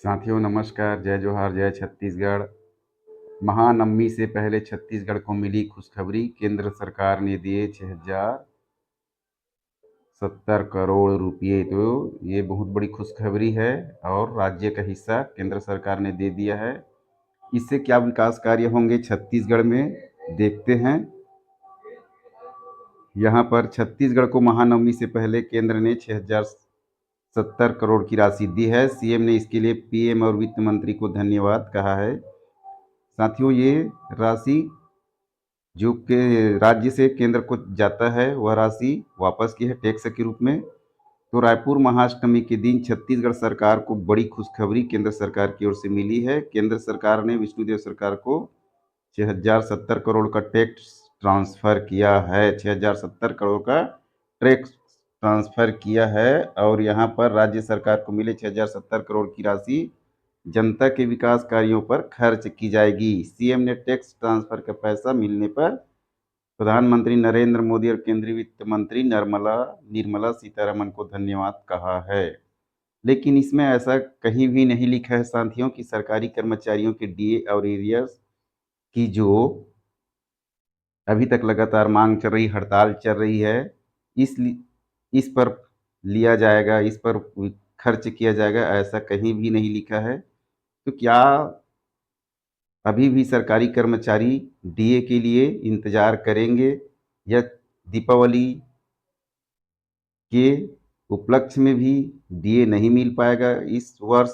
साथियों नमस्कार, जय जोहार, जय छत्तीसगढ़। महानवमी से पहले छत्तीसगढ़ को मिली खुशखबरी। केंद्र सरकार ने दिए 6070 करोड़ रुपये। तो ये बहुत बड़ी खुशखबरी है और राज्य का हिस्सा केंद्र सरकार ने दे दिया है। इससे क्या विकास कार्य होंगे छत्तीसगढ़ में, देखते हैं। यहाँ पर छत्तीसगढ़ को महानवमी से पहले केंद्र ने 6070 करोड़ की राशि दी है। सीएम ने इसके लिए पीएम और वित्त मंत्री को धन्यवाद कहा है। साथियों, ये राशि जो के राज्य से केंद्र को जाता है वह राशि वापस की है टैक्स के रूप में। तो रायपुर महाअष्टमी के दिन छत्तीसगढ़ सरकार को बड़ी खुशखबरी केंद्र सरकार की ओर से मिली है। केंद्र सरकार ने विष्णुदेव सरकार को 6070 करोड़ का टैक्स ट्रांसफर किया है। 6070 करोड़ का टैक्स ट्रांसफर किया है और यहाँ पर राज्य सरकार को मिले 6070 करोड़ की राशि जनता के विकास कार्यों पर खर्च की जाएगी। सीएम ने टैक्स ट्रांसफर का पैसा मिलने पर प्रधानमंत्री नरेंद्र मोदी और केंद्रीय वित्त मंत्री निर्मला सीतारमण को धन्यवाद कहा है। लेकिन इसमें ऐसा कहीं भी नहीं लिखा है साथियों कि सरकारी कर्मचारियों के डीए और एरियर्स की जो अभी तक लगातार मांग चल रही, हड़ताल चल रही है, इस पर लिया जाएगा, इस पर खर्च किया जाएगा, ऐसा कहीं भी नहीं लिखा है। तो क्या अभी भी सरकारी कर्मचारी डीए के लिए इंतजार करेंगे या दीपावली के उपलक्ष्य में भी डीए नहीं मिल पाएगा? इस वर्ष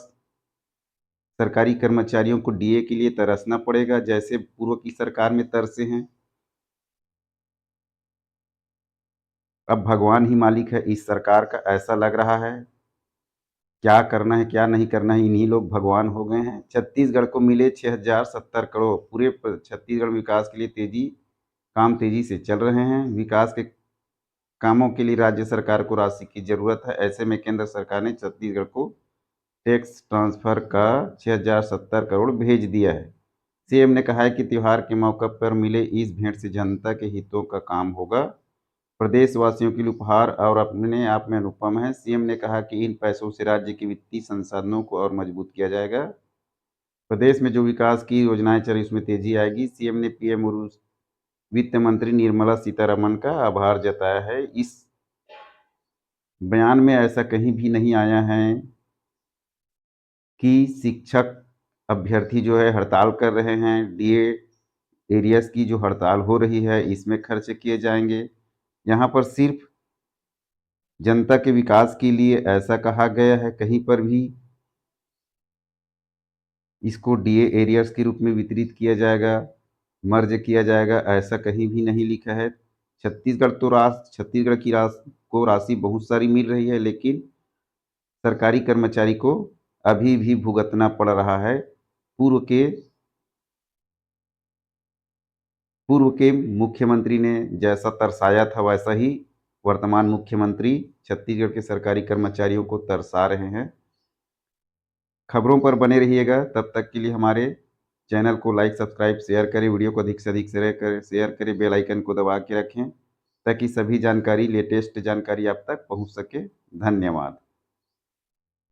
सरकारी कर्मचारियों को डीए के लिए तरसना पड़ेगा जैसे पूर्व की सरकार में तरसे हैं। अब भगवान ही मालिक है इस सरकार का, ऐसा लग रहा है। क्या करना है क्या नहीं करना है, इन्हीं लोग भगवान हो गए हैं। छत्तीसगढ़ को मिले 6070 करोड़। पूरे छत्तीसगढ़ में विकास के लिए काम तेजी से चल रहे हैं। विकास के कामों के लिए राज्य सरकार को राशि की जरूरत है। ऐसे में केंद्र सरकार ने छत्तीसगढ़ को टैक्स ट्रांसफर का 6070 करोड़ भेज दिया है। सीएम ने कहा है कि त्योहार के मौके पर मिले इस भेंट से जनता के हितों का काम होगा। प्रदेशवासियों के लिए उपहार और अपने आप में अनुपम है। सीएम ने कहा कि इन पैसों से राज्य के वित्तीय संसाधनों को और मजबूत किया जाएगा। प्रदेश में जो विकास की योजनाएं चल रही उसमें तेजी आएगी। सीएम ने पीएम और वित्त मंत्री निर्मला सीतारमण का आभार जताया है। इस बयान में ऐसा कहीं भी नहीं आया है कि शिक्षक अभ्यर्थी जो है हड़ताल कर रहे हैं, डीए एरियर्स की जो हड़ताल हो रही है इसमें खर्च किए जाएंगे। यहाँ पर सिर्फ जनता के विकास के लिए ऐसा कहा गया है। कहीं पर भी इसको डीए एरियर्स के रूप में वितरित किया जाएगा, मर्ज किया जाएगा, ऐसा कहीं भी नहीं लिखा है। छत्तीसगढ़ की राशि बहुत सारी मिल रही है, लेकिन सरकारी कर्मचारी को अभी भी भुगतना पड़ रहा है। पूर्व के पूर्व के मुख्यमंत्री ने जैसा तरसाया था वैसा ही वर्तमान मुख्यमंत्री छत्तीसगढ़ के सरकारी कर्मचारियों को तरसा रहे हैं। खबरों पर बने रहिएगा। तब तक के लिए हमारे चैनल को लाइक, सब्सक्राइब, शेयर करें। वीडियो को अधिक से अधिक शेयर करें। बेल आइकन को दबा के रखें ताकि सभी जानकारी, लेटेस्ट जानकारी आप तक पहुंच सके। धन्यवाद।